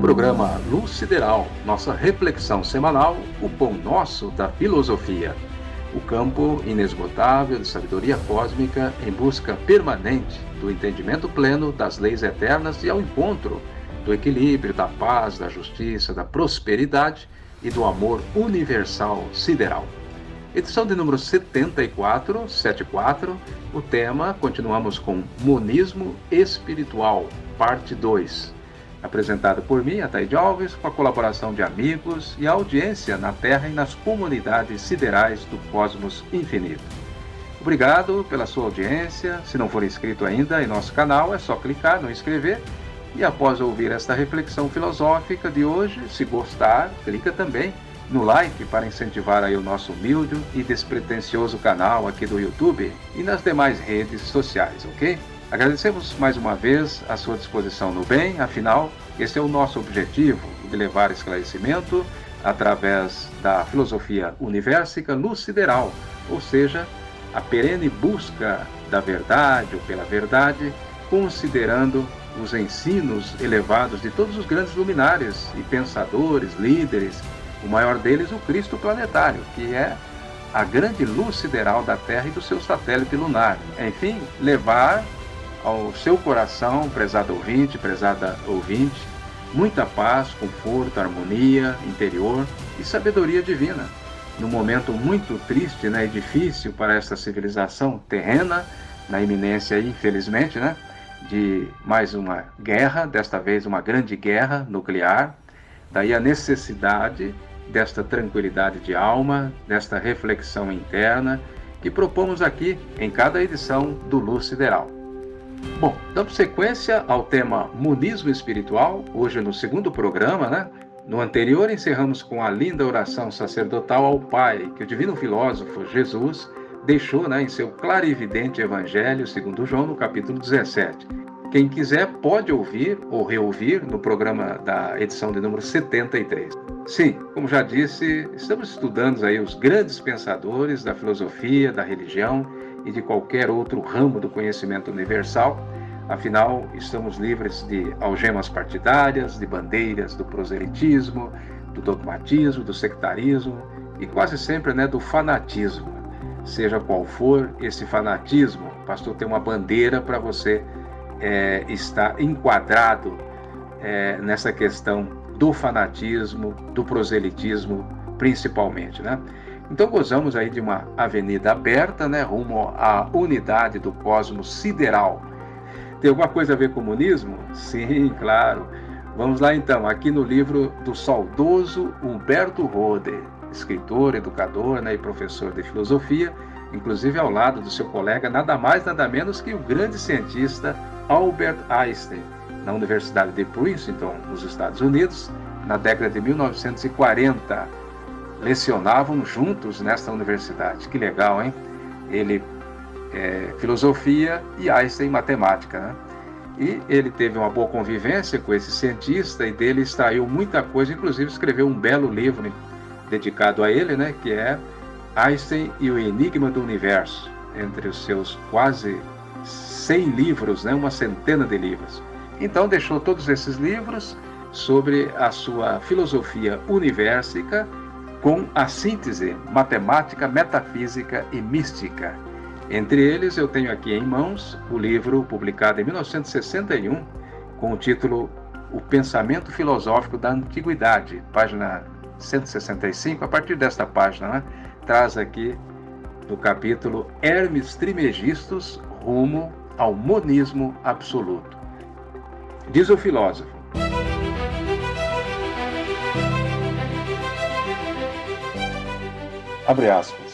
programa Luz Sideral, nossa reflexão semanal, o pão nosso da filosofia. O campo inesgotável de sabedoria cósmica em busca permanente do entendimento pleno das leis eternas e ao encontro do equilíbrio, da paz, da justiça, da prosperidade e do amor universal sideral. Edição de número 74, o tema, continuamos com Monismo Espiritual, parte 2. Apresentado por mim, Ataíde Alves, com a colaboração de amigos e a audiência na Terra e nas comunidades siderais do cosmos infinito. Obrigado pela sua audiência. Se não for inscrito ainda em nosso canal, é só clicar no inscrever. E após ouvir esta reflexão filosófica de hoje, se gostar, clica também no like para incentivar aí o nosso humilde e despretensioso canal aqui do YouTube e nas demais redes sociais, ok? Agradecemos mais uma vez a sua disposição no bem, afinal, esse é o nosso objetivo, de levar esclarecimento através da filosofia universica luz sideral, ou seja, a perene busca da verdade ou pela verdade, considerando os ensinos elevados de todos os grandes luminares e pensadores, líderes, o maior deles o Cristo planetário, que é a grande luz sideral da Terra e do seu satélite lunar. Enfim, levar ao seu coração, prezado ouvinte, prezada ouvinte, muita paz, conforto, harmonia interior e sabedoria divina. Num momento muito triste, e difícil para esta civilização terrena, na iminência, infelizmente, de mais uma guerra, desta vez uma grande guerra nuclear, daí a necessidade desta tranquilidade de alma, desta reflexão interna, que propomos aqui em cada edição do Luz Sideral. Bom, dando sequência ao tema Monismo Espiritual, hoje no segundo programa, No anterior encerramos com a linda oração sacerdotal ao Pai, que o divino filósofo Jesus deixou em seu clarividente Evangelho segundo João, no capítulo 17. Quem quiser pode ouvir ou reouvir no programa da edição de número 73. Sim, como já disse, estamos estudando aí os grandes pensadores da filosofia, da religião e de qualquer outro ramo do conhecimento universal. Afinal, estamos livres de algemas partidárias, de bandeiras do proselitismo, do dogmatismo, do sectarismo e quase sempre do fanatismo. Seja qual for esse fanatismo, o pastor tem uma bandeira para você estar enquadrado nessa questão do fanatismo, do proselitismo principalmente, Então gozamos aí de uma avenida aberta, rumo à unidade do cosmos sideral. Tem alguma coisa a ver com o comunismo? Sim, claro. Vamos lá então, aqui no livro do saudoso Humberto Rode, escritor, educador e professor de filosofia, inclusive ao lado do seu colega, nada mais, nada menos que o grande cientista Albert Einstein, na Universidade de Princeton, nos Estados Unidos, na década de 1940. Lecionavam juntos nesta universidade. Que legal, hein? Ele filosofia e Einstein matemática, E ele teve uma boa convivência com esse cientista e dele extraiu muita coisa, inclusive escreveu um belo livro dedicado a ele, que é Einstein e o Enigma do Universo, entre os seus quase 100 livros, uma centena de livros. Então deixou todos esses livros sobre a sua filosofia universica, com a síntese matemática, metafísica e mística. Entre eles, eu tenho aqui em mãos o livro publicado em 1961, com o título O Pensamento Filosófico da Antiguidade, página 165. A partir desta página, traz aqui no capítulo Hermes Trismegistus, rumo ao monismo absoluto. Diz o filósofo: abre aspas.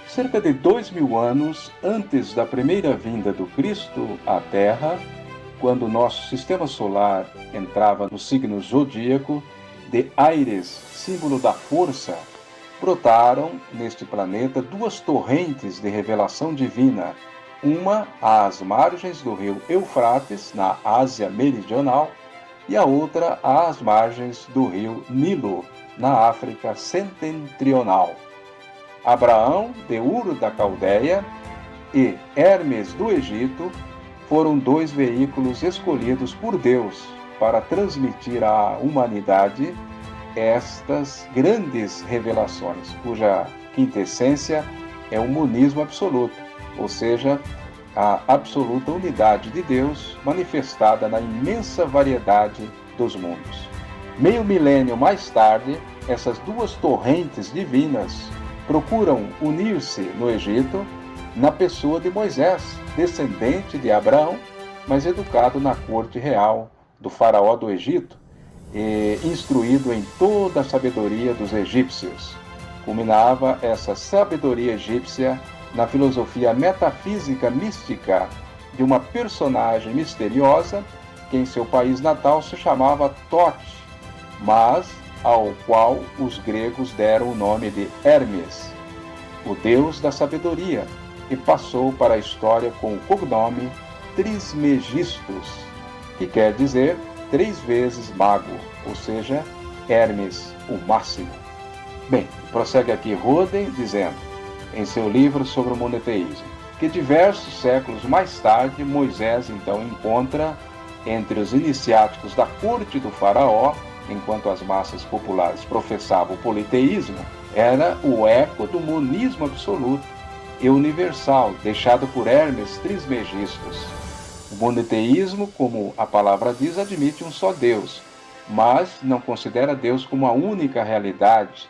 Cerca de 2000 anos antes da primeira vinda do Cristo à Terra, quando nosso sistema solar entrava no signo zodíaco de Áries, símbolo da força, brotaram neste planeta duas torrentes de revelação divina, uma às margens do rio Eufrates, na Ásia Meridional, e a outra às margens do rio Nilo, na África Setentrional. Abraão, de Ur da Caldeia, e Hermes do Egito foram dois veículos escolhidos por Deus para transmitir à humanidade estas grandes revelações, cuja quintessência é o monismo absoluto, ou seja, a absoluta unidade de Deus manifestada na imensa variedade dos mundos. Meio milênio mais tarde, essas duas torrentes divinas procuram unir-se no Egito na pessoa de Moisés, descendente de Abraão, mas educado na corte real do faraó do Egito e instruído em toda a sabedoria dos egípcios. Culminava essa sabedoria egípcia na filosofia metafísica mística de uma personagem misteriosa que em seu país natal se chamava Tote, mas ao qual os gregos deram o nome de Hermes, o deus da sabedoria, e passou para a história com o cognome Trismegistus, que quer dizer 3 vezes mago, ou seja, Hermes, o máximo. Bem, prossegue aqui Roden dizendo, em seu livro sobre o monoteísmo, que diversos séculos mais tarde, Moisés então encontra entre os iniciáticos da corte do faraó, enquanto as massas populares professavam o politeísmo, era o eco do monismo absoluto e universal, deixado por Hermes Trismegistus. O monoteísmo, como a palavra diz, admite um só Deus, mas não considera Deus como a única realidade,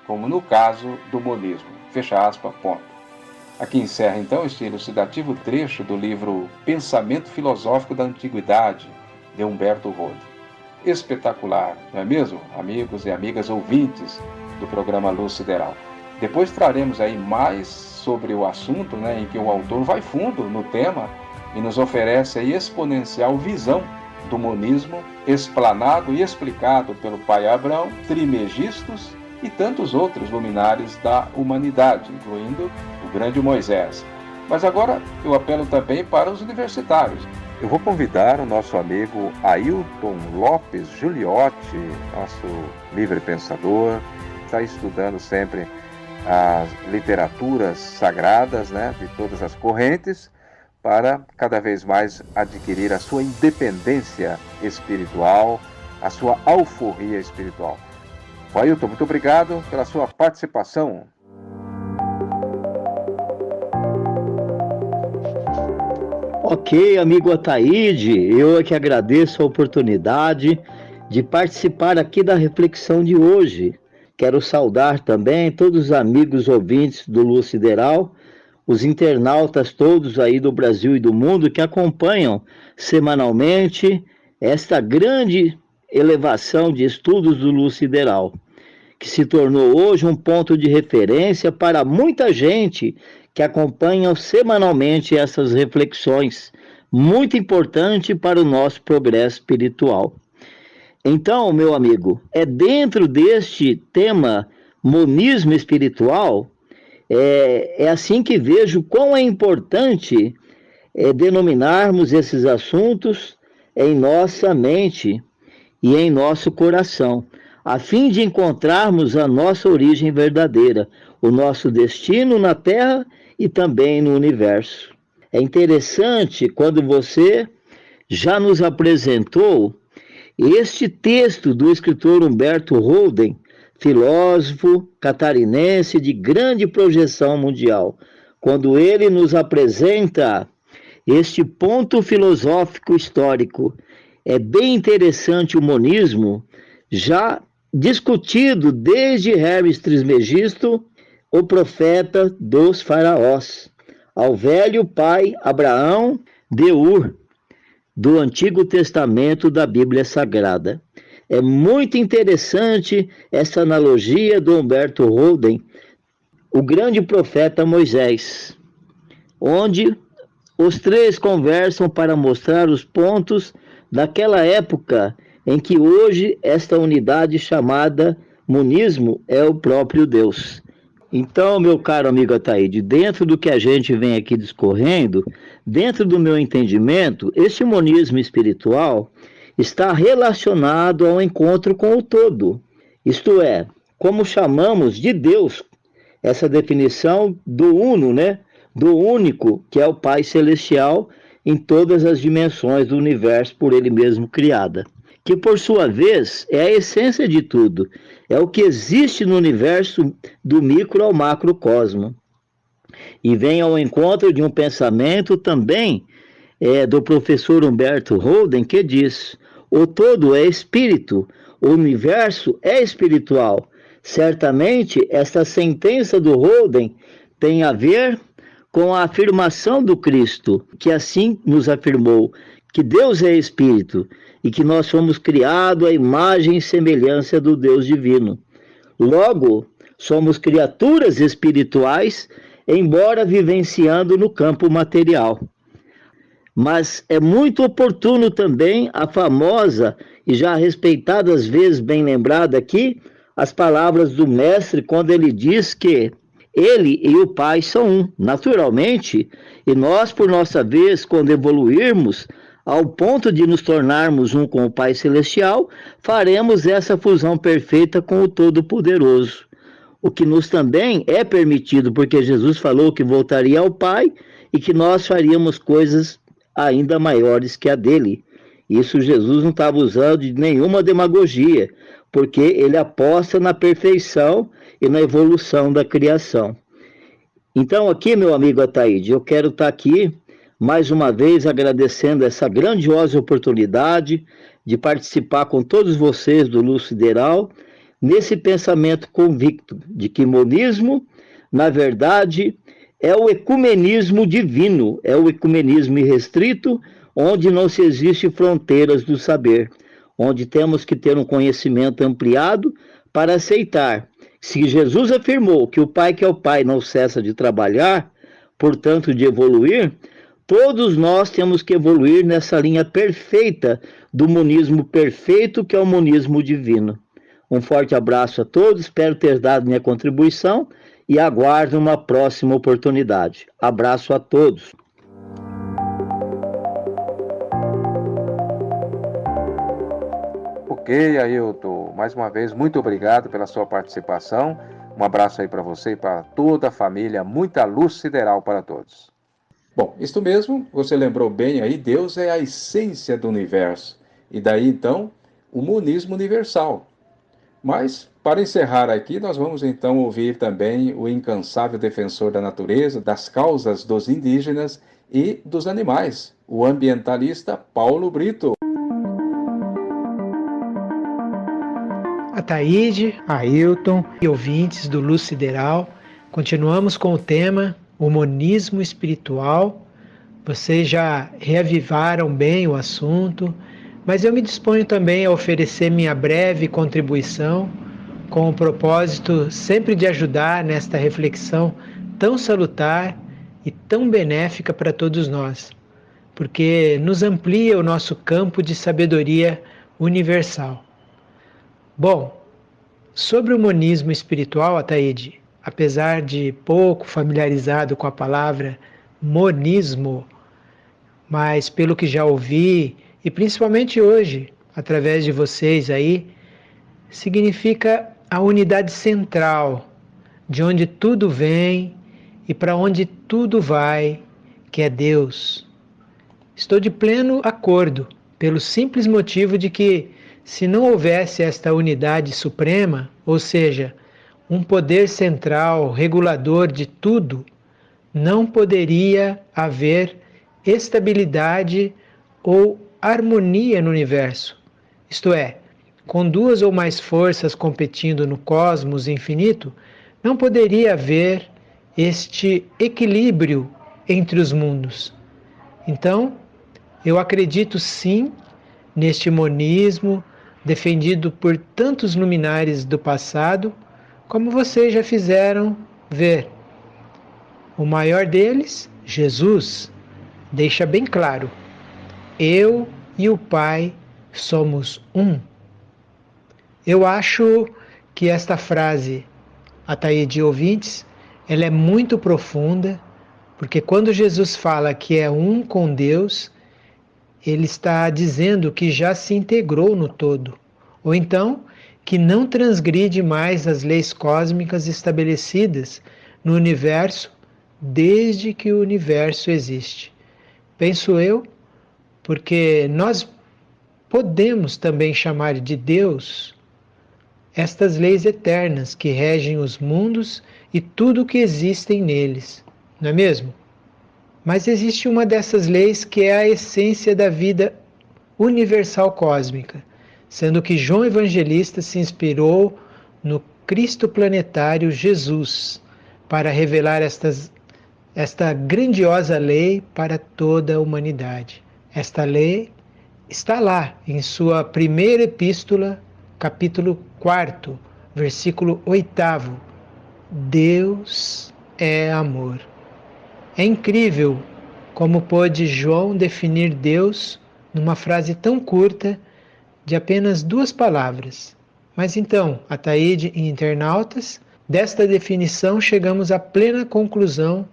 como no caso do monismo. Fecha aspas, ponto. Aqui encerra então este elucidativo trecho do livro Pensamento Filosófico da Antiguidade, de Humberto Rode. Espetacular, não é mesmo, amigos e amigas ouvintes do programa Luz Sideral? Depois traremos aí mais sobre o assunto, em que o autor vai fundo no tema e nos oferece a exponencial visão do monismo, explanado e explicado pelo pai Abraão, Trismegistus e tantos outros luminares da humanidade, incluindo o grande Moisés. Mas agora eu apelo também para os universitários. Eu vou convidar o nosso amigo Ailton Lopes Giuliotti, nosso livre pensador, está estudando sempre as literaturas sagradas, de todas as correntes, para cada vez mais adquirir a sua independência espiritual, a sua alforria espiritual. Ailton, muito obrigado pela sua participação. Ok, amigo Ataíde, eu é que agradeço a oportunidade de participar aqui da reflexão de hoje. Quero saudar também todos os amigos ouvintes do Luz Sideral, os internautas todos aí do Brasil e do mundo que acompanham semanalmente esta grande elevação de estudos do Luz Sideral, que se tornou hoje um ponto de referência para muita gente que acompanha semanalmente essas reflexões, muito importante para o nosso progresso espiritual. Então, meu amigo, é dentro deste tema monismo espiritual, é assim que vejo quão é importante denominarmos esses assuntos em nossa mente e em nosso coração, a fim de encontrarmos a nossa origem verdadeira, o nosso destino na Terra e também no universo. É interessante quando você já nos apresentou este texto do escritor Humberto Rode, filósofo catarinense de grande projeção mundial, quando ele nos apresenta este ponto filosófico histórico. É bem interessante o monismo, já discutido desde Hermes Trismegisto, o profeta dos faraós, ao velho pai Abraão de Ur, do Antigo Testamento da Bíblia Sagrada. É muito interessante essa analogia do Humberto Rode, o grande profeta Moisés, onde os três conversam para mostrar os pontos daquela época em que hoje esta unidade chamada monismo é o próprio Deus. Então, meu caro amigo Ataíde, dentro do que a gente vem aqui discorrendo, dentro do meu entendimento, este monismo espiritual está relacionado ao encontro com o todo. Isto é, como chamamos de Deus, essa definição do uno, do único, que é o Pai Celestial em todas as dimensões do universo por ele mesmo criada. que por sua vez é a essência de tudo, é o que existe no universo do micro ao macrocosmo. E vem ao encontro de um pensamento também do professor Humberto Holden, que diz: o todo é espírito, o universo é espiritual. Certamente, esta sentença do Holden tem a ver com a afirmação do Cristo, que assim nos afirmou, que Deus é espírito e que nós fomos criados à imagem e semelhança do Deus divino. Logo, somos criaturas espirituais, embora vivenciando no campo material. Mas é muito oportuno também a famosa e já respeitada, às vezes bem lembrada aqui, as palavras do mestre quando ele diz que ele e o Pai são um, naturalmente, e nós, por nossa vez, quando evoluirmos ao ponto de nos tornarmos um com o Pai Celestial, faremos essa fusão perfeita com o Todo-Poderoso. O que nos também é permitido, porque Jesus falou que voltaria ao Pai e que nós faríamos coisas ainda maiores que a dele. Isso Jesus não estava usando de nenhuma demagogia, porque ele aposta na perfeição e na evolução da criação. Então aqui, meu amigo Ataíde, eu quero estar aqui mais uma vez agradecendo essa grandiosa oportunidade de participar com todos vocês do Luz Sideral, nesse pensamento convicto de que monismo, na verdade, é o ecumenismo divino, é o ecumenismo irrestrito, onde não se existe fronteiras do saber, onde temos que ter um conhecimento ampliado para aceitar. Se Jesus afirmou que o Pai que é o Pai não cessa de trabalhar, portanto de evoluir, todos nós temos que evoluir nessa linha perfeita do monismo perfeito, que é o monismo divino. Um forte abraço a todos, espero ter dado minha contribuição e aguardo uma próxima oportunidade. Abraço a todos. Ok, Ailton, mais uma vez, muito obrigado pela sua participação. Um abraço aí para você e para toda a família. Muita luz sideral para todos. Bom, isto mesmo, você lembrou bem aí, Deus é a essência do universo. E daí, então, o monismo universal. Mas, para encerrar aqui, nós vamos então ouvir também o incansável defensor da natureza, das causas dos indígenas e dos animais, o ambientalista Paulo Brito. Ataíde, Ailton e ouvintes do Luz Sideral, continuamos com o tema o monismo espiritual. Vocês já reavivaram bem o assunto, mas eu me disponho também a oferecer minha breve contribuição com o propósito sempre de ajudar nesta reflexão tão salutar e tão benéfica para todos nós, porque nos amplia o nosso campo de sabedoria universal. Bom, sobre o monismo espiritual, Ataíde, apesar de pouco familiarizado com a palavra monismo, mas pelo que já ouvi, e principalmente hoje, através de vocês aí, significa a unidade central, de onde tudo vem e para onde tudo vai, que é Deus. Estou de pleno acordo, pelo simples motivo de que, se não houvesse esta unidade suprema, ou seja, um poder central regulador de tudo, não poderia haver estabilidade ou harmonia no universo. Isto é, com duas ou mais forças competindo no cosmos infinito, não poderia haver este equilíbrio entre os mundos. Então, eu acredito sim neste monismo defendido por tantos luminares do passado, como vocês já fizeram ver. O maior deles, Jesus, deixa bem claro: eu e o Pai somos um. Eu acho que esta frase, Ataíde ouvintes, ela é muito profunda, porque quando Jesus fala que é um com Deus, ele está dizendo que já se integrou no todo, ou então que não transgride mais as leis cósmicas estabelecidas no universo desde que o universo existe. Penso eu, porque nós podemos também chamar de Deus estas leis eternas que regem os mundos e tudo o que existem neles, não é mesmo? Mas existe uma dessas leis que é a essência da vida universal cósmica, sendo que João Evangelista se inspirou no Cristo planetário Jesus para revelar esta grandiosa lei para toda a humanidade. Esta lei está lá em sua primeira epístola, capítulo 4, versículo 8. Deus é amor. É incrível como pôde João definir Deus numa frase tão curta de apenas 2 palavras. Mas então, Ataíde e internautas, desta definição chegamos à plena conclusão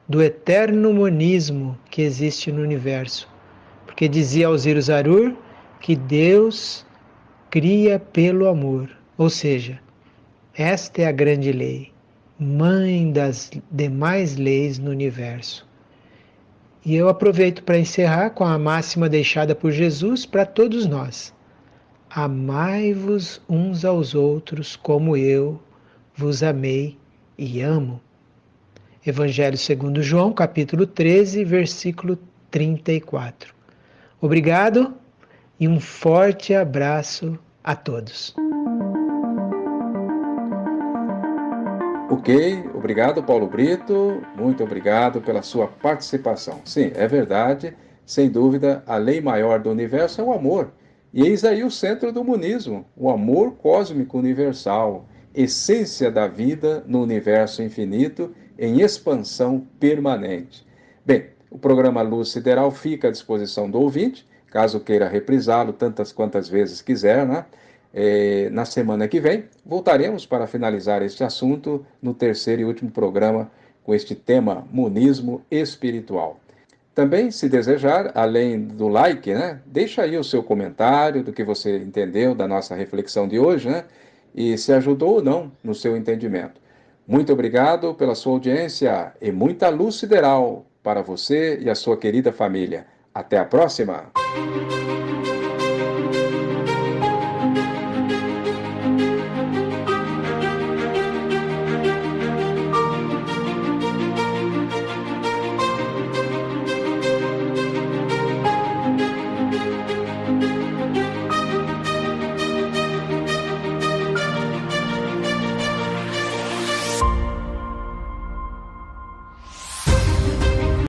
do eterno monismo que existe no universo. Porque dizia Alziro Zarur que Deus cria pelo amor. Ou seja, esta é a grande lei, mãe das demais leis no universo. E eu aproveito para encerrar com a máxima deixada por Jesus para todos nós. Amai-vos uns aos outros como eu vos amei e amo. Evangelho segundo João, capítulo 13, versículo 34. Obrigado e um forte abraço a todos. Ok, obrigado Paulo Brito, muito obrigado pela sua participação. Sim, é verdade, sem dúvida, a lei maior do universo é o amor. E eis aí o centro do monismo, o amor cósmico universal, essência da vida no universo infinito em expansão permanente. Bem, o programa Luz Sideral fica à disposição do ouvinte, caso queira reprisá-lo tantas quantas vezes quiser, né? Na semana que vem, voltaremos para finalizar este assunto no terceiro e último programa com este tema monismo espiritual. Também, se desejar, além do like, né, deixa aí o seu comentário do que você entendeu da nossa reflexão de hoje, né, e se ajudou ou não no seu entendimento. Muito obrigado pela sua audiência e muita luz sideral para você e a sua querida família. Até a próxima!